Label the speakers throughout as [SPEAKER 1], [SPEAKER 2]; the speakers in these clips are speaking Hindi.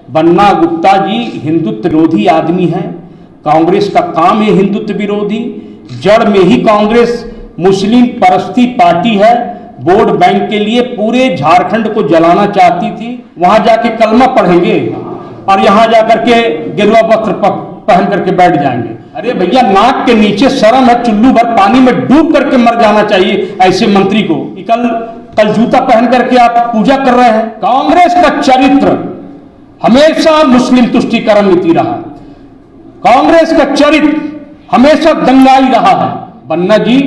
[SPEAKER 1] बन्ना गुप्ता जी हिंदुत्व विरोधी आदमी हैं। कांग्रेस का काम है हिंदुत्व विरोधी। जड़ में ही कांग्रेस मुस्लिम परस्ती पार्टी है। वोट बैंक के लिए पूरे झारखंड को जलाना चाहती थी। वहां जाके कलमा पढ़ेंगे और यहां जाकर के गेरुआ वस्त्र पहन करके बैठ जाएंगे। अरे भैया, नाक के नीचे शर्म है, चुल्लू भर पानी में डूब करके मर जाना चाहिए ऐसे मंत्री को। कल जूता पहन करके आप पूजा कर रहे हैं। कांग्रेस का चरित्र हमेशा मुस्लिम तुष्टीकरण नीति रहा। कांग्रेस का चरित्र हमेशा दंगाई रहा है। बन्ना जी,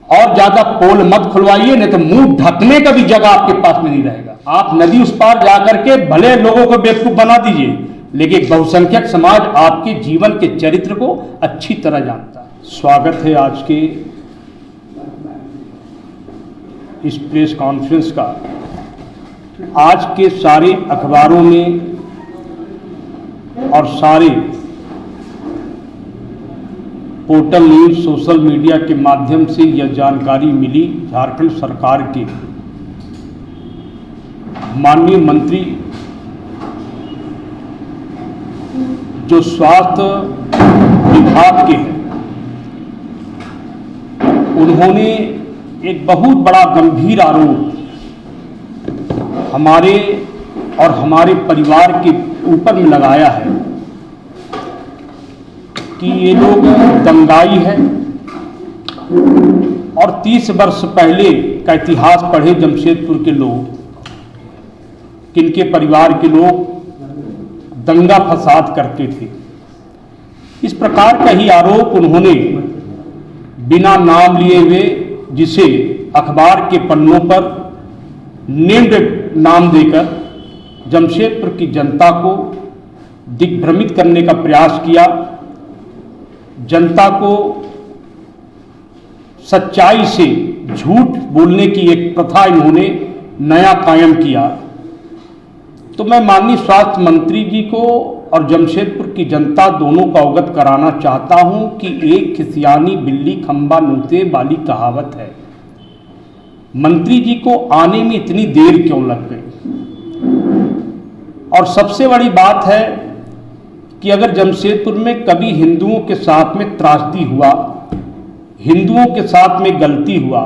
[SPEAKER 1] और ज्यादा पोल मत खुलवाइए, नहीं तो मुंह ढकने का भी जगह आपके पास में नहीं रहेगा। आप नदी उस पार जाकर के भले लोगों को बेवकूफ बना दीजिए, लेकिन बहुसंख्यक समाज आपके जीवन के चरित्र को अच्छी तरह जानता है। स्वागत है आज के इस प्रेस कॉन्फ्रेंस का। आज के सारे अखबारों में और सारे पोर्टल न्यूज सोशल मीडिया के माध्यम से यह जानकारी मिली, झारखंड सरकार के माननीय मंत्री जो स्वास्थ्य विभाग के हैं, उन्होंने एक बहुत बड़ा गंभीर आरोप हमारे और हमारे परिवार के ऊपर में लगाया है कि ये लोग दंगाई हैं और 30 वर्ष पहले का इतिहास पढ़े जमशेदपुर के लोग, किनके परिवार के लोग दंगा फसाद करते थे। इस प्रकार का ही आरोप उन्होंने बिना नाम लिए हुए, जिसे अखबार के पन्नों पर नेम्ड नाम देकर जमशेदपुर की जनता को दिग्भ्रमित करने का प्रयास किया। जनता को सच्चाई से झूठ बोलने की एक प्रथा इन्होंने नया कायम किया। तो मैं माननीय स्वास्थ्य मंत्री जी को और जमशेदपुर की जनता दोनों को अवगत कराना चाहता हूं कि एक खिसियानी बिल्ली खंबा नोचे वाली कहावत है। मंत्री जी को आने में इतनी देर क्यों लग गई? और सबसे बड़ी बात है कि अगर जमशेदपुर में कभी हिंदुओं के साथ में त्रासदी हुआ, हिंदुओं के साथ में गलती हुआ,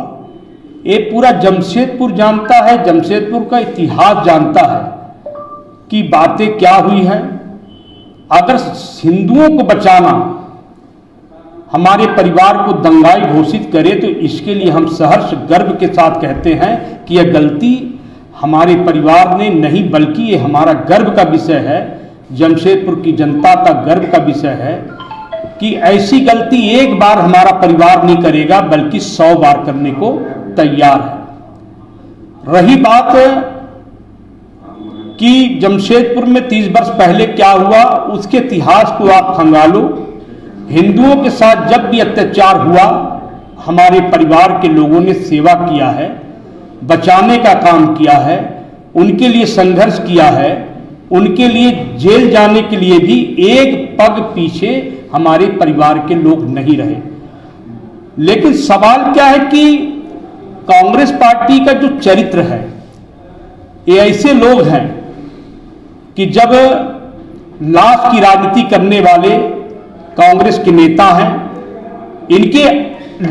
[SPEAKER 1] ये पूरा जमशेदपुर जानता है, जमशेदपुर का इतिहास जानता है कि बातें क्या हुई हैं। अगर हिंदुओं को बचाना हमारे परिवार को दंगाई घोषित करे तो इसके लिए हम सहर्ष गर्व के साथ कहते हैं कि यह गलती हमारे परिवार ने नहीं, बल्कि ये हमारा गर्व का विषय है, जमशेदपुर की जनता का गर्व का विषय है कि ऐसी गलती एक बार हमारा परिवार नहीं करेगा, बल्कि 100 बार करने को तैयार है। रही बात कि जमशेदपुर में 30 वर्ष पहले क्या हुआ, उसके इतिहास को आप खंगालो। हिंदुओं के साथ जब भी अत्याचार हुआ, हमारे परिवार के लोगों ने सेवा किया है, बचाने का काम किया है, उनके लिए संघर्ष किया है, उनके लिए जेल जाने के लिए भी एक पग पीछे हमारे परिवार के लोग नहीं रहे। लेकिन सवाल क्या है कि कांग्रेस पार्टी का जो चरित्र है, ये ऐसे लोग हैं कि जब लाश की राजनीति करने वाले कांग्रेस के नेता हैं, इनके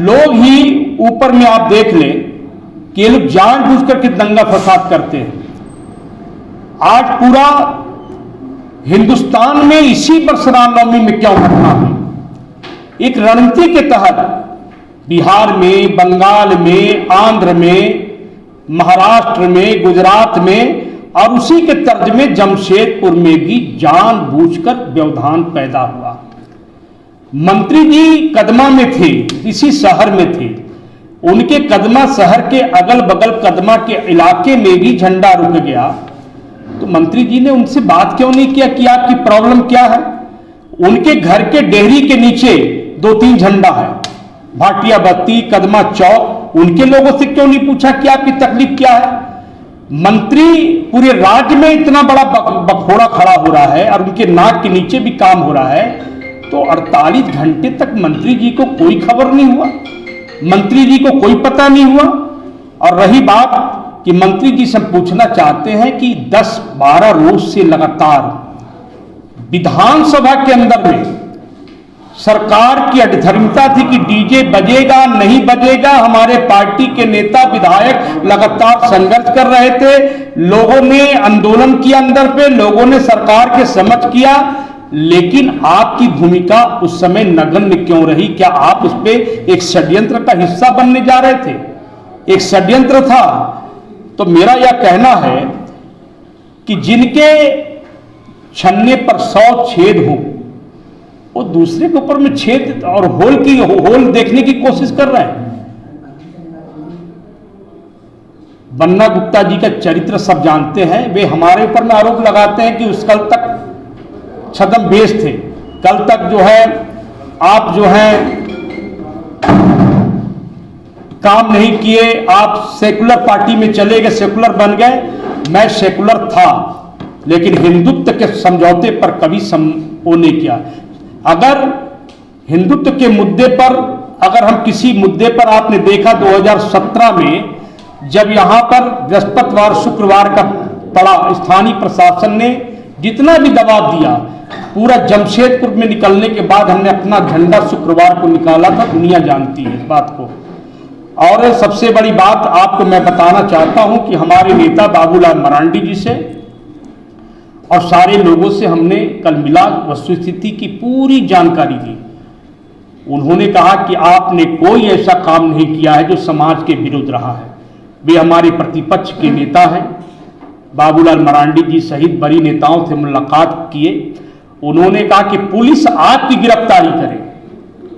[SPEAKER 1] लोग ही ऊपर में आप देख लें कि ये लोग जानबूझ करके दंगा फसाद करते हैं। आज पूरा हिंदुस्तान में इसी पर रामनवमी में क्यों घटना हुई? एक रणनीति के तहत बिहार में, बंगाल में, आंध्र में, महाराष्ट्र में, गुजरात में और उसी के तर्ज में जमशेदपुर में भी जानबूझकर व्यवधान पैदा हुआ। मंत्री जी कदमा में थे, इसी शहर में थे, उनके कदमा शहर के अगल बगल कदमा के इलाके में भी झंडा रुक गया। तो मंत्री जी ने उनसे बात क्यों नहीं किया कि आपकी प्रॉब्लम क्या है? उनके घर के डेहरी के नीचे 2-3 झंडा है, भाटिया बत्ती, कदमा चौक, उनके लोगों से क्यों नहीं पूछा कि आपकी तकलीफ क्या है? मंत्री पूरे राज्य में इतना बड़ा बखोड़ा खड़ा हो रहा है और उनके नाक के नीचे भी काम हो रहा है, तो 48 घंटे तक मंत्री जी को कोई खबर नहीं हुआ, मंत्री जी को कोई पता नहीं हुआ। और रही बात कि मंत्री जी से हम पूछना चाहते हैं कि 10-12 रोज से लगातार विधानसभा के अंदर में सरकार की अधर्मिता थी कि डीजे बजेगा नहीं बजेगा। हमारे पार्टी के नेता विधायक लगातार संघर्ष कर रहे थे, लोगों ने आंदोलन किया अंदर पे, लोगों ने सरकार के समक्ष किया, लेकिन आपकी भूमिका उस समय नगण्य क्यों रही? क्या आप उस पे एक षड्यंत्र का हिस्सा बनने जा रहे थे? एक षड्यंत्र था। तो मेरा यह कहना है कि जिनके छन्ने पर 100 छेद हो, वो दूसरे के ऊपर में छेद और होल देखने की कोशिश कर रहे हैं। बन्ना गुप्ता जी का चरित्र सब जानते हैं। वे हमारे ऊपर में आरोप लगाते हैं कि उस कल तक छद्मवेश थे, कल तक जो है आप जो है काम नहीं किए, आप सेकुलर पार्टी में चले गए, सेकुलर बन गए। मैं सेकुलर था, लेकिन हिंदुत्व के समझौते पर कभी वो नहीं किया। अगर हिंदुत्व के मुद्दे पर, अगर हम किसी मुद्दे पर, आपने देखा 2017 में जब यहां पर बृहस्पतिवार शुक्रवार का पड़ा, स्थानीय प्रशासन ने जितना भी दबाव दिया, पूरा जमशेदपुर में निकलने के बाद हमने अपना झंडा शुक्रवार को निकाला था। दुनिया जानती है इस बात को। और सबसे बड़ी बात आपको मैं बताना चाहता हूं कि हमारे नेता बाबूलाल मरांडी जी से और सारे लोगों से हमने कल मिला, वस्तुस्थिति की पूरी जानकारी दी। उन्होंने कहा कि आपने कोई ऐसा काम नहीं किया है जो समाज के विरुद्ध रहा है। वे हमारे प्रतिपक्ष के नेता हैं। बाबूलाल मरांडी जी सहित बड़ी नेताओं से मुलाकात किए। उन्होंने कहा कि पुलिस आपकी गिरफ्तारी करे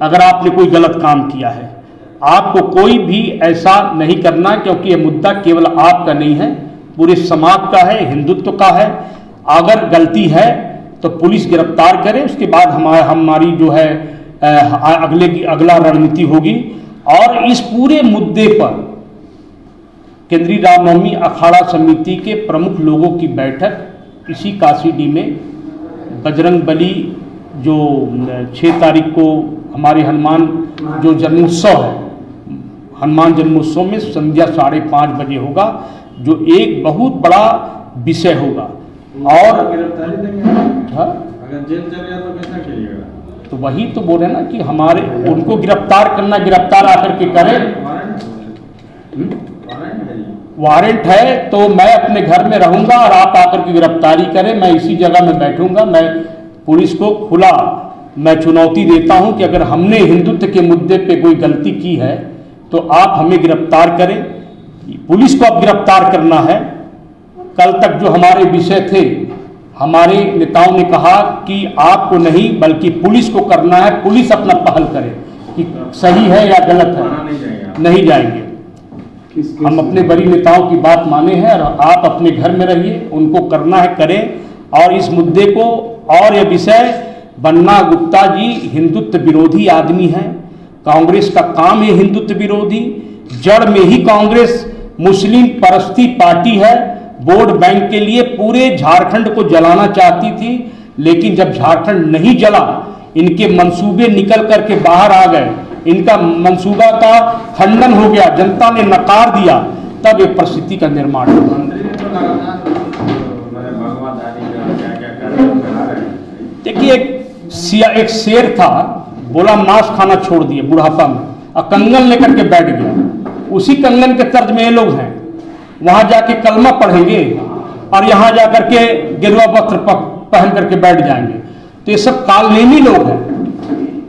[SPEAKER 1] अगर आपने कोई गलत काम किया है। आपको कोई भी ऐसा नहीं करना, क्योंकि यह मुद्दा केवल आपका नहीं है, पूरे समाज का है, हिंदुत्व का है। अगर गलती है तो पुलिस गिरफ्तार करे, उसके बाद हमारी जो है अगला रणनीति होगी। और इस पूरे मुद्दे पर केंद्रीय रामनवमी अखाड़ा समिति के प्रमुख लोगों की बैठक इसी काशीडी में बजरंगबली जो 6 तारीख को हमारे हनुमान जो जन्मोत्सव है, हनुमान जन्मोत्सव में संध्या 5:30 बजे होगा, जो एक बहुत बड़ा विषय होगा। और
[SPEAKER 2] अगर जेल चल गया तो कैसा खेलिएगा?
[SPEAKER 1] तो वही तो बोल रहे ना कि हमारे उनको गिरफ्तार करना, गिरफ्तार आकर के करें। वारंट है तो मैं अपने घर में रहूंगा और आप आकर के गिरफ्तारी करें, मैं इसी जगह में बैठूंगा। मैं पुलिस को खुला मैं चुनौती देता हूं कि अगर हमने हिंदुत्व के मुद्दे पे कोई गलती की है तो आप हमें गिरफ्तार करें। पुलिस को अब गिरफ्तार करना है। कल तक जो हमारे विषय थे, हमारे नेताओं ने कहा कि आपको नहीं बल्कि पुलिस को करना है, पुलिस अपना पहल करे कि सही है या गलत है। नहीं जाएंगे। हम अपने बड़ी नेताओं की बात माने हैं और आप अपने घर में रहिए, उनको करना है करें। और इस मुद्दे को, और यह विषय, बन्ना गुप्ता जी हिंदुत्व विरोधी आदमी हैं। कांग्रेस का काम है हिंदुत्व विरोधी। जड़ में ही कांग्रेस मुस्लिम परस्ती पार्टी है। वोट बैंक के लिए पूरे झारखंड को जलाना चाहती थी, लेकिन जब झारखंड नहीं जला, इनके मंसूबे निकल करके बाहर आ गए, इनका मंसूबा का खंडन हो गया, जनता ने नकार दिया, तब एक परिस्थिति का निर्माण हुआ। देखिए एक शेर था, बोला मांस खाना छोड़ दिए बुढ़ापा में, और कंगन लेकर के बैठ गया। उसी कंगन के तर्ज में ये लोग हैं। वहां जाके कलमा पढ़ेंगे और यहां जाकर के गेरुआ वस्त्र पहन करके बैठ जाएंगे। तो ये सब कालनेमी लोग हैं,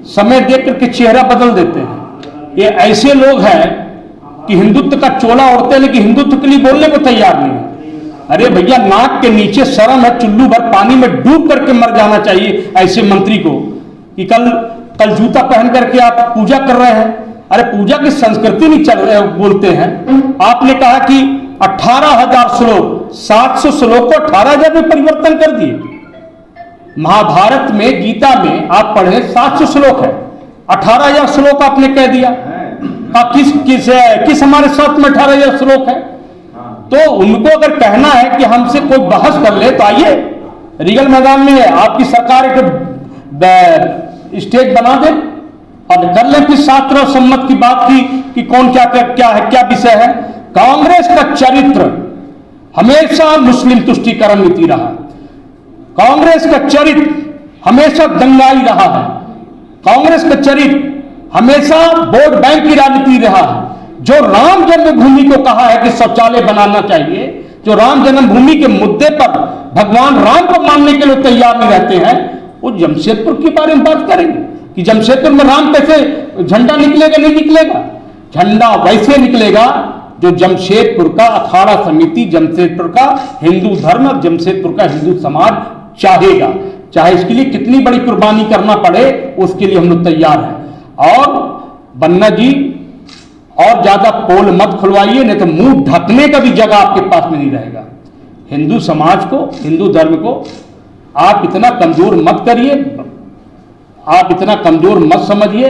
[SPEAKER 1] समय देख करके चेहरा बदल देते हैं। ये ऐसे लोग हैं कि हिंदुत्व का चोला ओढ़ते हैं, लेकिन हिंदुत्व के लिए बोलने को तैयार नहीं। अरे भैया, नाक के नीचे शर्म है, चुल्लू भर पानी में डूब करके मर जाना चाहिए ऐसे मंत्री को कि कल जूता पहन करके आप पूजा कर रहे हैं। अरे पूजा की संस्कृति नहीं चल रहे बोलते हैं। आपने कहा कि 18,000 श्लोक, 700 श्लोक को 18,000 में परिवर्तन कर दिए। महाभारत में, गीता में आप पढ़े 700 श्लोक है, 18,000 श्लोक आपने कह दिया। किस हमारे साथ में 18,000 श्लोक है? तो उनको अगर कहना है कि हमसे कोई बहस कर ले तो आइए, रीगल मैदान में आपकी सरकार एक स्टेज बना दे और कर ले फिर शास्त्र और सम्मत की बात की कि कौन क्या है, क्या विषय है। कांग्रेस का चरित्र हमेशा मुस्लिम तुष्टीकरण नीति रहा है। कांग्रेस का चरित्र हमेशा दंगाई रहा है। कांग्रेस का चरित्र हमेशा वोट बैंक की राजनीति रहा है। जो राम जन्मभूमि को कहा है कि शौचालय बनाना चाहिए, जो राम जन्मभूमि के मुद्दे पर भगवान राम को मानने के लिए तैयार नहीं रहते हैं, वो जमशेदपुर के बारे में बात करेंगे कि जमशेदपुर में राम कैसे झंडा निकलेगा। नहीं निकलेगा, झंडा वैसे निकलेगा जो जमशेदपुर का अखाड़ा समिति, जमशेदपुर का हिंदू धर्म और जमशेदपुर का हिंदू समाज चाहेगा। चाहे इसके लिए कितनी बड़ी कुर्बानी करना पड़े, उसके लिए हम लोग तैयार हैं। और बन्ना जी और ज्यादा पोल मत खुलवाइए, नहीं तो मुंह ढकने का भी जगह आपके पास में नहीं रहेगा। हिंदू समाज को, हिंदू धर्म को आप इतना कमजोर मत करिए, आप इतना कमजोर मत समझिए।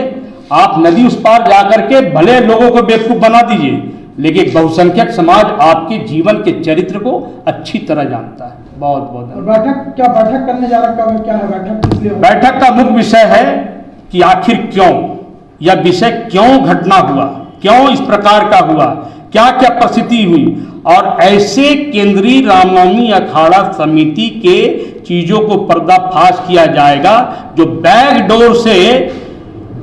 [SPEAKER 1] आप नदी उस पार जाकर के भले लोगों को बेवकूफ बना दीजिए, लेकिन एक बहुसंख्यक समाज आपके जीवन के चरित्र को अच्छी तरह जानता है। बहुत बहुत
[SPEAKER 3] बैठक करने जा रहा है, क्या है बैठक, किस लिए?
[SPEAKER 1] बैठक का मुख्य विषय है कि आखिर क्यों यह विषय, क्यों घटना हुआ, क्यों इस प्रकार का हुआ, क्या क्या परिस्थिति हुई, और ऐसे केंद्रीय रामनवमी अखाड़ा समिति के चीजों को पर्दाफाश किया जाएगा जो बैकडोर से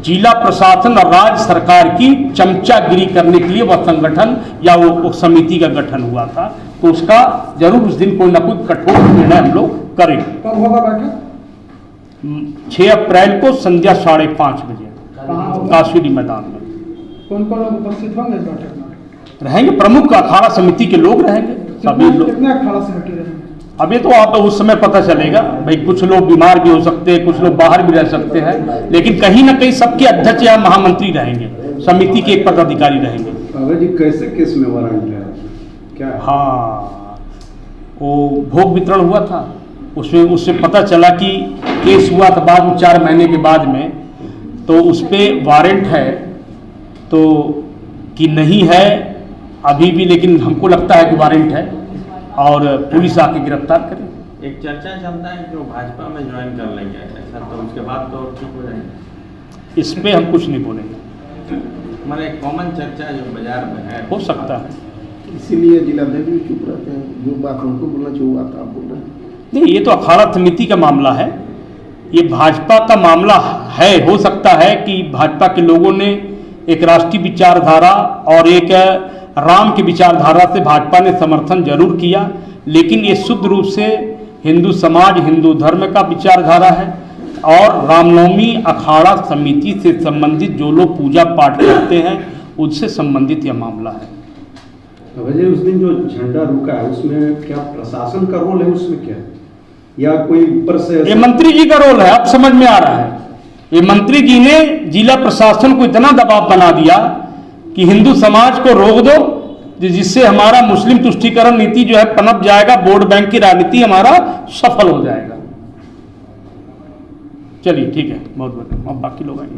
[SPEAKER 1] जिला प्रशासन और राज्य सरकार की चमचागिरी करने के लिए वह संगठन या वो समिति का गठन हुआ था। तो उसका जरूर उस दिन कोई ना कोई कठोर निर्णय हम लोग करेंगे।
[SPEAKER 3] कब होगा बैठक?
[SPEAKER 1] 6 अप्रैल को संध्या 5:30 बजे काशीडी मैदान में।
[SPEAKER 3] कौन कौन लोग उपस्थित होंगे इस बैठक में?
[SPEAKER 1] रहेंगे प्रमुख अखाड़ा समिति के लोग रहेंगे, सभी लोग।
[SPEAKER 3] कितने अखाड़ा समिति रहेंगे?
[SPEAKER 1] अभी तो आप उस समय पता चलेगा भाई, कुछ लोग बीमार भी हो सकते हैं, कुछ लोग बाहर भी रह सकते हैं, लेकिन कहीं ना कहीं सबके अध्यक्ष या महामंत्री रहेंगे, समिति के एक पदाधिकारी रहेंगे।
[SPEAKER 2] जी कैसे केस में वारंट है क्या?
[SPEAKER 1] हाँ, वो भोग वितरण हुआ था, उसमें उससे पता चला कि केस हुआ था बाद में 4 महीने के बाद में, तो उस पर वारंट है तो कि नहीं है अभी भी, लेकिन हमको लगता है कि वारंट है और पुलिस आके गिरफ्तार करे।
[SPEAKER 2] एक चर्चा चलता है कि वो भाजपा में ज्वाइन कर लेंगे ऐसा, तो उसके बाद तो ठीक हो जाएंगे।
[SPEAKER 1] इस पे हम कुछ नहीं बोलेंगे,
[SPEAKER 2] मतलब एक कॉमन चर्चा जो बाजार में है,
[SPEAKER 1] हो सकता है।
[SPEAKER 4] इसीलिए जिलाध्यक्ष भी चुप रहते हैं, जो बात उनको बोलना चाहिए वो बात आप बोल रहे हैं।
[SPEAKER 1] नहीं, ये तो अखाड़ा समिति का मामला है, ये भाजपा का मामला है। हो सकता है कि भाजपा के लोगों ने एक राष्ट्रीय विचारधारा और एक राम की विचारधारा से भाजपा ने समर्थन जरूर किया, लेकिन ये शुद्ध रूप से हिंदू समाज, हिंदू धर्म का विचारधारा है और रामनवमी अखाड़ा समिति से संबंधित जो लोग पूजा पाठ करते हैं उनसे संबंधित यह मामला है।
[SPEAKER 5] वजह उस दिन जो झंडा रुका है उसमें क्या प्रशासन का रोल है, उसमें क्या या कोई ऊपर से?
[SPEAKER 1] ये मंत्री जी का रोल है, अब समझ में आ रहा है। ये मंत्री जी ने जिला प्रशासन को इतना दबाव बना दिया कि हिंदू समाज को रोक दो, जिससे हमारा मुस्लिम तुष्टीकरण नीति जो है पनप जाएगा, वोट बैंक की राजनीति हमारा सफल हो जाएगा। चलिए ठीक है, बहुत बहुत, अब बाकी लोग आएंगे।